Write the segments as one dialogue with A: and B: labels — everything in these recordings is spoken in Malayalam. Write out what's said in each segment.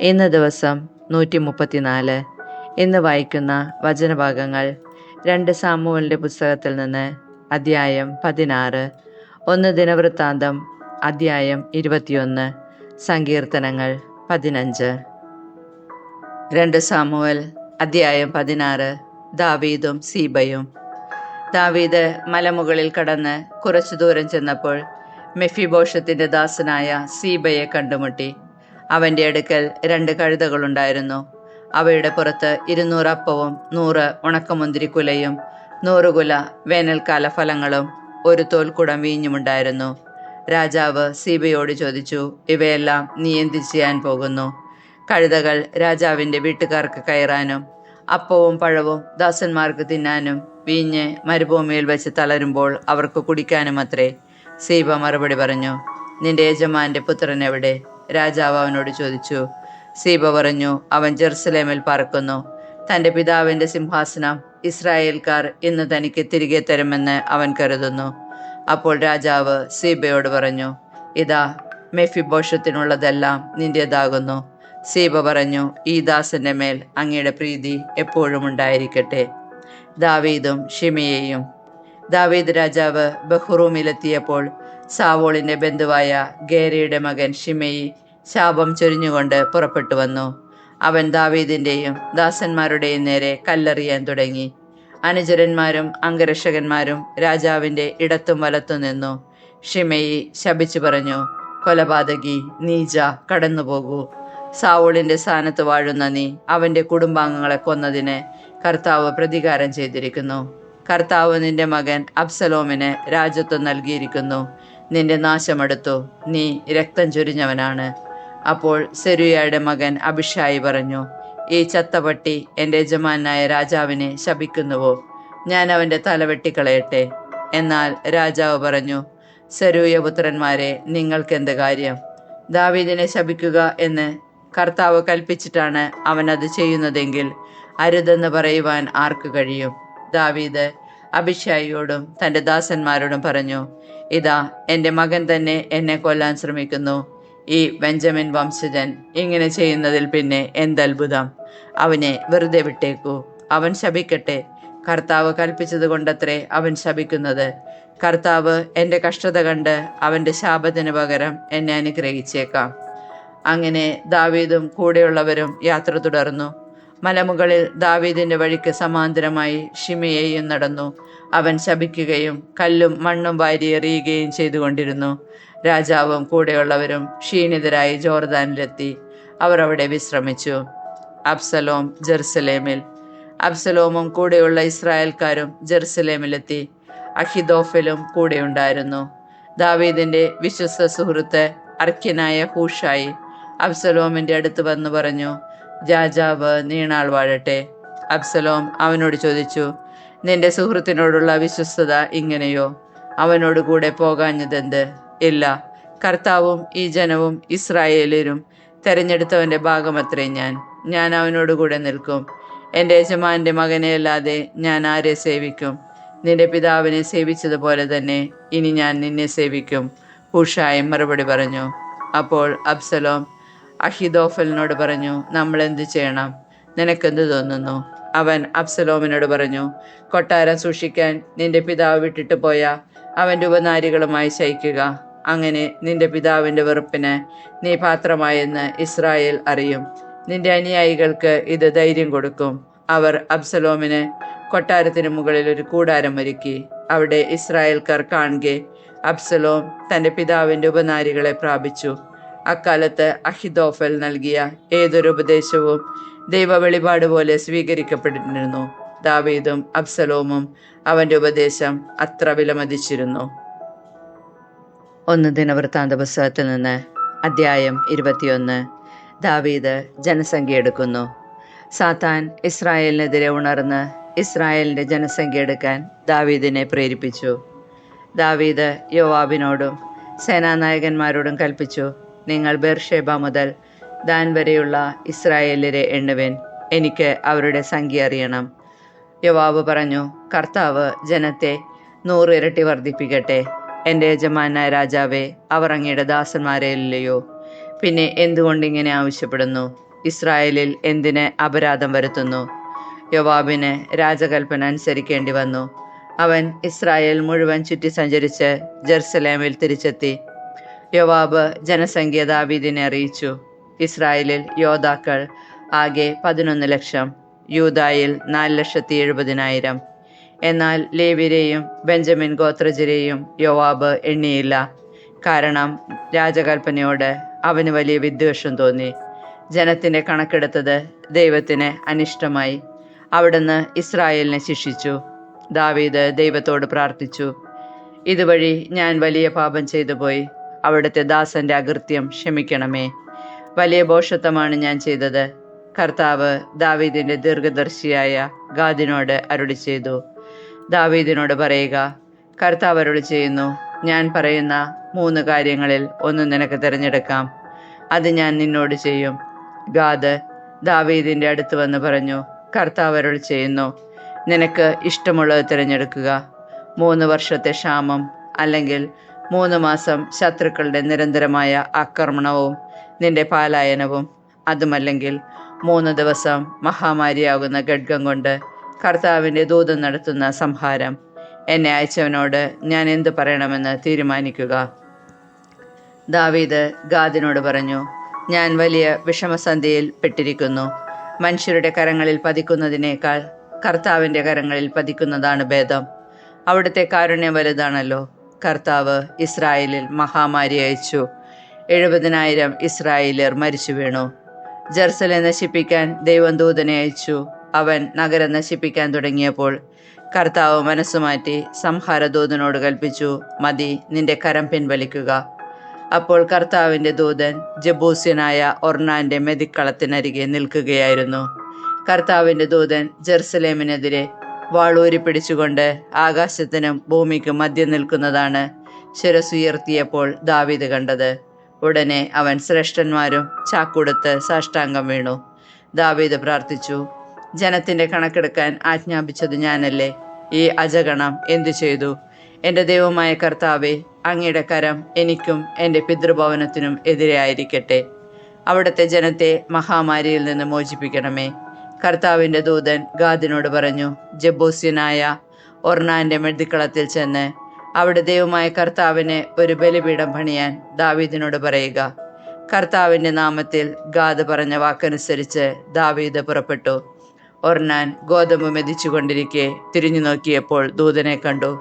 A: ഇന്ന് ദിവസം 134. ഇന്ന് വായിക്കുന്ന വചനഭാഗങ്ങൾ 2 സാമുവേലിന്റെ പുസ്തകത്തിൽ നിന്ന് അധ്യായം 16, 1 ദിനവൃത്താന്തം അധ്യായം 21, സങ്കീർത്തനങ്ങൾ 15. 2 സാമുവേൽ അധ്യായം 16. ദാവീദും സീബയും. ദാവീദ് മലമുകളിൽ കടന്ന് കുറച്ചു ദൂരം ചെന്നപ്പോൾ മെഫിബോഷത്തിന്റെ ദാസനായ സീബയെ കണ്ടുമുട്ടി. അവന്റെ അടുക്കൽ 2 കഴുതകളുണ്ടായിരുന്നു. അവയുടെ പുറത്ത് 200 അപ്പവും 100 ഉണക്കമുന്തിരിക്കുലയും 100 കുല വേനൽക്കാല ഫലങ്ങളും 1 തോൽക്കുടം വീഞ്ഞുമുണ്ടായിരുന്നു. രാജാവ് സീബയോട് ചോദിച്ചു, ഇവയെല്ലാം നീ എന്ത് ചെയ്യാൻ പോകുന്നു? കഴുതകൾ രാജാവിന്റെ വീട്ടുകാർക്ക് കയറാനും അപ്പവും പഴവും ദാസന്മാർക്ക് തിന്നാനും വീഞ്ഞ് മരുഭൂമിയിൽ വെച്ച് തളരുമ്പോൾ അവർക്ക് കുടിക്കാനും അത്രേ. സീബ മറുപടി പറഞ്ഞു, നിന്റെ യജമാന്റെ പുത്രൻ എവിടെ? രാജാവ് അവനോട് ചോദിച്ചു. സീബ പറഞ്ഞു, അവൻ ജെറുസലേമിൽ പാർക്കുന്നു. തന്റെ പിതാവിന്റെ സിംഹാസനം ഇസ്രായേൽക്കാർ ഇന്ന് തനിക്ക് തിരികെ തരുമെന്ന് അവൻ കരുതുന്നു. അപ്പോൾ രാജാവ് സീബയോട് പറഞ്ഞു, ഇതാ മെഫിബോഷത്തിനുള്ളതെല്ലാം നിന്റേതാകുന്നു. സീബ പറഞ്ഞു, ഈ ദാസന്റെ മേൽ അങ്ങയുടെ പ്രീതി എപ്പോഴും ഉണ്ടായിരിക്കട്ടെ. ദാവീദും ഷിമെയയും. ദാവീദ് രാജാവ് ബഹ്റൂമിലെത്തിയപ്പോൾ സാവോളിന്റെ ബന്ധുവായ ഗേരയുടെ മകൻ ഷിമെയി ശാപം ചൊരിഞ്ഞുകൊണ്ട് പുറപ്പെട്ടു വന്നു. അവൻ ദാവീദിന്റെയും ദാസന്മാരുടെയും നേരെ കല്ലെറിയാൻ തുടങ്ങി. അനുചരന്മാരും അംഗരക്ഷകന്മാരും രാജാവിന്റെ ഇടത്തും വലത്തും നിന്നു. ഷിമെയി ശപിച്ചു പറഞ്ഞു, കൊലപാതകി, നീച, കടന്നുപോകൂ. സാവോളിന്റെ സ്ഥാനത്ത് വാഴുന്ന നീ അവന്റെ കുടുംബാംഗങ്ങളെ കൊന്നതിന് കർത്താവ് പ്രതികാരം ചെയ്തിരിക്കുന്നു. കർത്താവ് നിന്റെ മകൻ അബ്സലോമിന് രാജത്വം നൽകിയിരിക്കുന്നു. നിന്റെ നാശമെടുത്തു. നീ രക്തം ചൊരിഞ്ഞവനാണ്. അപ്പോൾ സെരൂയയുടെ മകൻ അബിഷായി പറഞ്ഞു, ഈ ചത്തപട്ടി എൻ്റെ യജമാനായ രാജാവിനെ ശപിക്കുന്നുവോ? ഞാൻ അവൻ്റെ തല വെട്ടിക്കളയട്ടെ. എന്നാൽ രാജാവ് പറഞ്ഞു, സെരൂയ പുത്രന്മാരെ, നിങ്ങൾക്കെന്ത് കാര്യം? ദാവീദിനെ ശപിക്കുക എന്ന് കർത്താവ് കൽപ്പിച്ചിട്ടാണ് അവൻ അത് ചെയ്യുന്നതെങ്കിൽ അരുതെന്ന് പറയുവാൻ ആർക്ക് കഴിയും? ദാവീദ് അബിഷായിയോടും തൻ്റെ ദാസന്മാരോടും പറഞ്ഞു, ഇതാ എൻ്റെ മകൻ തന്നെ എന്നെ കൊല്ലാൻ ശ്രമിക്കുന്നു. ഈ ബെഞ്ചമിൻ വംശജൻ ഇങ്ങനെ ചെയ്യുന്നതിൽ പിന്നെ എന്തത്ഭുതം? അവനെ വെറുതെ വിട്ടേക്കൂ. അവൻ ശപിക്കട്ടെ. കർത്താവ് കൽപ്പിച്ചത് കൊണ്ടത്രേ അവൻ ശപിക്കുന്നത്. കർത്താവ് എൻ്റെ കഷ്ടത കണ്ട് അവൻ്റെ ശാപത്തിന് പകരം എന്നെ അനുഗ്രഹിച്ചേക്കാം. അങ്ങനെ ദാവീദും കൂടെയുള്ളവരും യാത്ര തുടർന്നു. മലമുകളിൽ ദാവീദിന്റെ വഴിക്ക് സമാന്തരമായി ഷിമെയയും നടന്നു. അവൻ ശപിക്കുകയും കല്ലും മണ്ണും വാരി എറിയുകയും ചെയ്തുകൊണ്ടിരുന്നു. രാജാവും കൂടെയുള്ളവരും ക്ഷീണിതരായി ജോർദാനിലെത്തി. അവർ അവിടെ വിശ്രമിച്ചു. അബ്സലോം ജെറുസലേമിൽ. അബ്സലോമും കൂടെയുള്ള ഇസ്രായേൽക്കാരും ജെറുസലേമിലെത്തി. അഹിതോഫലും കൂടെയുണ്ടായിരുന്നു. ദാവീദിന്റെ വിശ്വസ്ത സുഹൃത്ത് അർക്യനായ ഹൂഷായി അബ്സലോമിന്റെ അടുത്ത് വന്നു പറഞ്ഞു, രാജാവ് നീണാൾ വാഴട്ടെ. അബ്സലോം അവനോട് ചോദിച്ചു, നിന്റെ സുഹൃത്തിനോടുള്ള വിശ്വസ്തത ഇങ്ങനെയോ? അവനോട് കൂടെ പോകാഞ്ഞതെന്ത്? ഇല്ല, കർത്താവും ഈ ജനവും ഇസ്രായേലരും തെരഞ്ഞെടുത്തവന്റെ ഭാഗമത്രേ ഞാൻ അവനോട് കൂടെ നിൽക്കും. എൻ്റെ യജമാന്റെ മകനെ അല്ലാതെ ഞാൻ ആരെ സേവിക്കും? നിന്റെ പിതാവിനെ സേവിച്ചതുപോലെ തന്നെ ഇനി ഞാൻ നിന്നെ സേവിക്കും. ഹൂഷായി മറുപടി പറഞ്ഞു. അപ്പോൾ അബ്സലോം അഹിതോഫലിനോട് പറഞ്ഞു, നമ്മൾ എന്ത് ചെയ്യണം? നിനക്കെന്ത് തോന്നുന്നു? അവൻ അബ്സലോമിനോട് പറഞ്ഞു, കൊട്ടാരം സൂക്ഷിക്കാൻ നിന്റെ പിതാവ് വിട്ടിട്ട് പോയ അവൻ്റെ ഉപനാരികളുമായി ശയിക്കുക. അങ്ങനെ നിന്റെ പിതാവിൻ്റെ വെറുപ്പിന് നീ പാത്രമായെന്ന് ഇസ്രായേൽ അറിയും. നിന്റെ അനുയായികൾക്ക് ഇത് ധൈര്യം കൊടുക്കും. അവർ അബ്സലോമിന് കൊട്ടാരത്തിന് മുകളിൽ ഒരു കൂടാരം ഒരുക്കി. അവിടെ ഇസ്രായേൽക്കാർ കാണുകെ അബ്സലോം തൻ്റെ പിതാവിൻ്റെ ഉപനാരികളെ പ്രാപിച്ചു. അക്കാലത്ത് അഹിതോഫൽ നൽകിയ ഏതൊരു ഉപദേശവും ദൈവ വെളിപാട് പോലെ സ്വീകരിക്കപ്പെട്ടിരുന്നു. ദാവീദും അബ്സലോമും അവന്റെ ഉപദേശം അത്ര വിലമതിച്ചിരുന്നു. 1 ദിനവൃത്താന്ത പുസ്തകത്തിൽ നിന്ന് അധ്യായം 21. ദാവീദ് ജനസംഖ്യ എടുക്കുന്നു. സാത്താൻ ഇസ്രായേലിനെതിരെ ഉണർന്ന് ഇസ്രായേലിന്റെ ജനസംഖ്യ എടുക്കാൻ ദാവീദിനെ പ്രേരിപ്പിച്ചു. ദാവീദ് യോവാബിനോടും സേനാനായകന്മാരോടും കൽപ്പിച്ചു, നിങ്ങൾ ബേർഷേബ മുതൽ ദാൻ വരെയുള്ള ഇസ്രായേലരെ എണ്ണുവിൻ. എനിക്ക് അവരുടെ സംഖ്യ അറിയണം. യോവാബ് പറഞ്ഞു, കർത്താവ് ജനത്തെ 100 ഇരട്ടി വർദ്ധിപ്പിക്കട്ടെ. എൻ്റെ യജമാനായ രാജാവേ, അവർ അങ്ങയുടെ ദാസന്മാരെയല്ലയോ? പിന്നെ എന്തുകൊണ്ടിങ്ങനെ ആവശ്യപ്പെടുന്നു? ഇസ്രായേലിൽ എന്തിന് അപരാധം വരുത്തുന്നു? യോവാബിന് രാജകൽപ്പന അനുസരിക്കേണ്ടി വന്നു. അവൻ ഇസ്രായേൽ മുഴുവൻ ചുറ്റി സഞ്ചരിച്ച് ജെറുസലേമിൽ തിരിച്ചെത്തി. യോവാബ് ജനസംഖ്യ ദാവീദിനെ അറിയിച്ചു. ഇസ്രായേലിൽ യോദ്ധാക്കൾ ആകെ 11 ലക്ഷം, യൂദായിൽ 4,70,000. എന്നാൽ ലേവ്യരെയും ബെഞ്ചമിൻ ഗോത്രജരെയും യോവാബ് എണ്ണിയില്ല. കാരണം രാജകൽപ്പനയോട് അവന് വലിയ വിദ്വേഷം തോന്നി. ജനത്തിൻ്റെ കണക്കെടുത്തത് ദൈവത്തിന് അനിഷ്ടമായി. അവിടുന്ന് ഇസ്രായേലിനെ ശിക്ഷിച്ചു. ദാവീദ് ദൈവത്തോട് പ്രാർത്ഥിച്ചു, ഇതുവഴി ഞാൻ വലിയ പാപം ചെയ്തു പോയി. അവിടുത്തെ ദാസന്റെ അകൃത്യം ക്ഷമിക്കണമേ. വലിയ ഭോഷത്വമാണ് ഞാൻ ചെയ്തത്. കർത്താവ് ദാവീദിന്റെ ദീർഘദർശിയായ ഗാദിനോട് അരുളി ചെയ്തു, ദാവീദിനോട് പറയുക, കർത്താവ് അരുളി ചെയ്യുന്നു, ഞാൻ പറയുന്ന 3 കാര്യങ്ങളിൽ ഒന്ന് നിനക്ക് തിരഞ്ഞെടുക്കാം. അത് ഞാൻ നിന്നോട് ചെയ്യും. ഗാദ് ദാവീദിന്റെ അടുത്ത് വന്ന് പറഞ്ഞു, കർത്താവ് അരുളി ചെയ്യുന്നു, നിനക്ക് ഇഷ്ടമുള്ളത് തിരഞ്ഞെടുക്കുക. 3 വർഷത്തെ ക്ഷാമം, അല്ലെങ്കിൽ 3 മാസം ശത്രുക്കളുടെ നിരന്തരമായ ആക്രമണവും നിന്റെ പാലായനവും, അതുമല്ലെങ്കിൽ 3 ദിവസം മഹാമാരിയാകുന്ന ഖഡ്ഗം കൊണ്ട് കർത്താവിൻ്റെ ദൂതൻ നടത്തുന്ന സംഹാരം. എന്നെ അയച്ചവനോട് ഞാൻ എന്ത് പറയണമെന്ന് തീരുമാനിക്കുക. ദാവീദ് ഗാദിനോട് പറഞ്ഞു, ഞാൻ വലിയ വിഷമസന്ധിയിൽ പെട്ടിരിക്കുന്നു. മനുഷ്യരുടെ കരങ്ങളിൽ പതിക്കുന്നതിനേക്കാൾ കർത്താവിൻ്റെ കരങ്ങളിൽ പതിക്കുന്നതാണ് ഭേദം. അവിടുത്തെ കാരുണ്യം വലുതാണല്ലോ. കർത്താവ് ഇസ്രായേലിൽ മഹാമാരി അയച്ചു. 70,000 ഇസ്രായേലിയർ മരിച്ചു വീണു. ജെറുസലേം നശിപ്പിക്കാൻ ദൈവം ദൂതനെ അയച്ചു. അവൻ നഗരം നശിപ്പിക്കാൻ തുടങ്ങിയപ്പോൾ കർത്താവ് മനസ്സുമാറ്റി സംഹാരദൂതനോട് കൽപ്പിച്ചു, മതി, നിന്റെ കരം പിൻവലിക്കുക. അപ്പോൾ കർത്താവിൻ്റെ ദൂതൻ ജബൂസ്യനായ ഒർണാന്റെ മെതിക്കളത്തിനരികെ നിൽക്കുകയായിരുന്നു. കർത്താവിൻ്റെ ദൂതൻ ജെറുസലേമിനെതിരെ വാളൂരി പിടിച്ചുകൊണ്ട് ആകാശത്തിനും ഭൂമിക്കും മധ്യം നിൽക്കുന്നതാണ് ശിരസുയർത്തിയപ്പോൾ ദാവീദ് കണ്ടത്. ഉടനെ അവൻ ശ്രേഷ്ഠന്മാരും ചാക്കുടുത്ത് സാഷ്ടാംഗം വീണു. ദാവീദ് പ്രാർത്ഥിച്ചു, ജനത്തിൻ്റെ കണക്കെടുക്കാൻ ആജ്ഞാപിച്ചത് ഞാനല്ലേ? ഈ അജഗണം എന്തു ചെയ്തു? എൻ്റെ ദൈവമായ കർത്താവേ, അങ്ങയുടെ കരം എനിക്കും എൻ്റെ പിതൃഭവനത്തിനും എതിരെയായിരിക്കട്ടെ. അവിടുത്തെ ജനത്തെ മഹാമാരിയിൽ നിന്ന് മോചിപ്പിക്കണമേ. കർത്താവിൻ്റെ ദൂതൻ ഗാദിനോട് പറഞ്ഞു, ജബൂസ്യനായ ഒർണാന്റെ മെതിക്കളത്തിൽ ചെന്ന് അവിടെ ദൈവമായ കർത്താവിന് ഒരു ബലിപീഠം പണിയാൻ ദാവീദിനോട് പറയുക. കർത്താവിൻ്റെ നാമത്തിൽ ഗാദ് പറഞ്ഞ വാക്കനുസരിച്ച് ദാവീദ് പുറപ്പെട്ടു. ഒർണാൻ ഗോതമ്പ് മെതിച്ചു കൊണ്ടിരിക്കെ തിരിഞ്ഞു നോക്കിയപ്പോൾ ദൂതനെ കണ്ടു.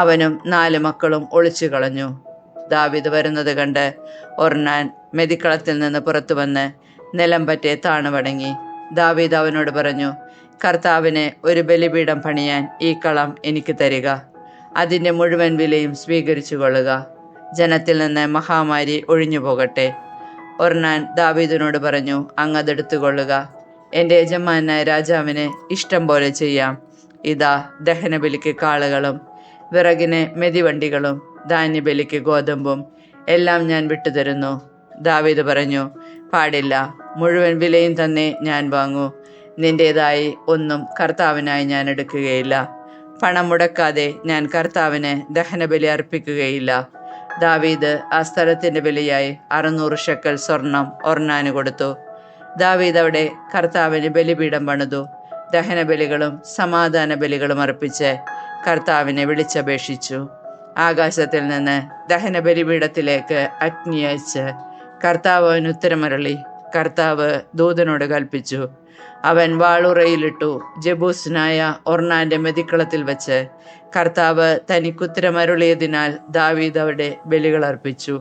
A: അവനും 4 മക്കളും ഒളിച്ചു കളഞ്ഞു. ദാവീദ് വരുന്നത് കണ്ട് ഒർണാൻ മെതിക്കളത്തിൽ നിന്ന് പുറത്തു വന്ന് നിലം പറ്റെ താണു വണങ്ങി. ദാവീദ് അവനോട് പറഞ്ഞു, കർത്താവിന് ഒരു ബലിപീഠം പണിയാൻ ഈ കളം എനിക്ക് തരിക. അതിൻ്റെ മുഴുവൻ വിലയും സ്വീകരിച്ചു കൊള്ളുക. ജനത്തിൽ നിന്ന് മഹാമാരി ഒഴിഞ്ഞു പോകട്ടെ. ഒർണാൻ ദാവീദിനോട് പറഞ്ഞു, അങ്ങ് അതെടുത്തുകൊള്ളുക. എൻ്റെ യജമാനായ രാജാവിന് ഇഷ്ടം പോലെ ചെയ്യാം. ഇതാ, ദഹനബലിക്ക് കാളുകളും വിറകിന് മെതിവണ്ടികളും ധാന്യബലിക്ക് ഗോതമ്പും എല്ലാം ഞാൻ വിട്ടുതരുന്നു. ദാവീദ് പറഞ്ഞു, പാടില്ല, മുഴുവൻ വിലയും തന്നെ ഞാൻ വാങ്ങൂ. നിന്റേതായി ഒന്നും കർത്താവിനായി ഞാൻ എടുക്കുകയില്ല. പണം മുടക്കാതെ ഞാൻ കർത്താവിന് ദഹനബലി അർപ്പിക്കുകയില്ല. ദാവീദ് ആ സ്ഥലത്തിൻ്റെ വിലയായി 600 ഷെക്കൽ സ്വർണം ഒർണാന് കൊടുത്തു. ദാവീദ് അവിടെ കർത്താവിന് ബലിപീഠം പണിതു. ദഹനബലികളും സമാധാന ബലികളും അർപ്പിച്ച് കർത്താവിനെ വിളിച്ചപേക്ഷിച്ചു. ആകാശത്തിൽ നിന്ന് ദഹനബലിപീഠത്തിലേക്ക് അഗ്നി അയച്ച് കർത്താവ് അവന് ഉത്തരമരളി. കർത്താവ് ദൂതനോട് കൽപ്പിച്ചു. അവൻ വാളുറയിലിട്ടു. ജബൂസ്യനായ ഒർണാന്റെ മെതിക്കളത്തിൽ വെച്ച് കർത്താവ് തനിക്കുത്തരമരുളിയതിനാൽ ദാവീദ് അവിടെ ബലികൾ അർപ്പിച്ചു.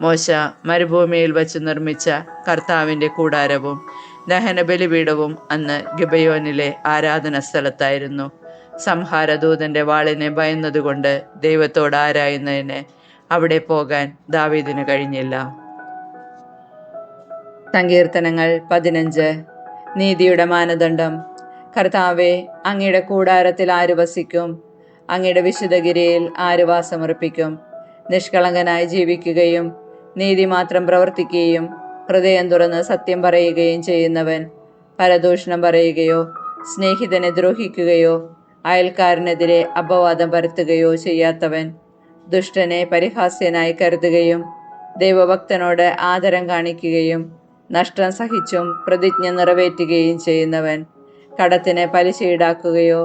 A: മോശ മരുഭൂമിയിൽ വച്ച് നിർമ്മിച്ച കർത്താവിൻ്റെ കൂടാരവും ദഹന ബലിപീഠവും അന്ന് ഗിബയോനിലെ ആരാധന സ്ഥലത്തായിരുന്നു. സംഹാരദൂതന്റെ വാളിനെ ഭയന്നതുകൊണ്ട് ദൈവത്തോട് ആരായുന്നതിന് അവിടെ പോകാൻ ദാവീദിന് കഴിഞ്ഞില്ല. സങ്കീർത്തനങ്ങൾ 15. നീതിയുടെ മാനദണ്ഡം. കർത്താവേ, അങ്ങയുടെ കൂടാരത്തിൽ ആര് വസിക്കും? അങ്ങയുടെ വിശുദ്ധഗിരിയിൽ ആര് വാസമുറപ്പിക്കും? നിഷ്കളങ്കനായി ജീവിക്കുകയും നീതി മാത്രം പ്രവർത്തിക്കുകയും ഹൃദയം തുറന്ന് സത്യം പറയുകയും ചെയ്യുന്നവൻ, പരദൂഷണം പറയുകയോ സ്നേഹിതനെ ദ്രോഹിക്കുകയോ അയൽക്കാരനെതിരെ അപവാദം പരത്തുകയോ ചെയ്യാത്തവൻ, ദുഷ്ടനെ പരിഹാസ്യനായി കരുതുകയും ദൈവഭക്തനോട് ആദരം കാണിക്കുകയും നഷ്ടം സഹിച്ചും പ്രതിജ്ഞ നിറവേറ്റുകയും ചെയ്യുന്നവൻ, കടത്തിന് പലിശ ഈടാക്കുകയോ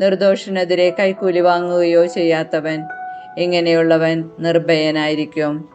A: നിർദോഷനെതിരെ കൈക്കൂലി വാങ്ങുകയോ ചെയ്യാത്തവൻ, ഇങ്ങനെയുള്ളവൻ നിർഭയനായിരിക്കും.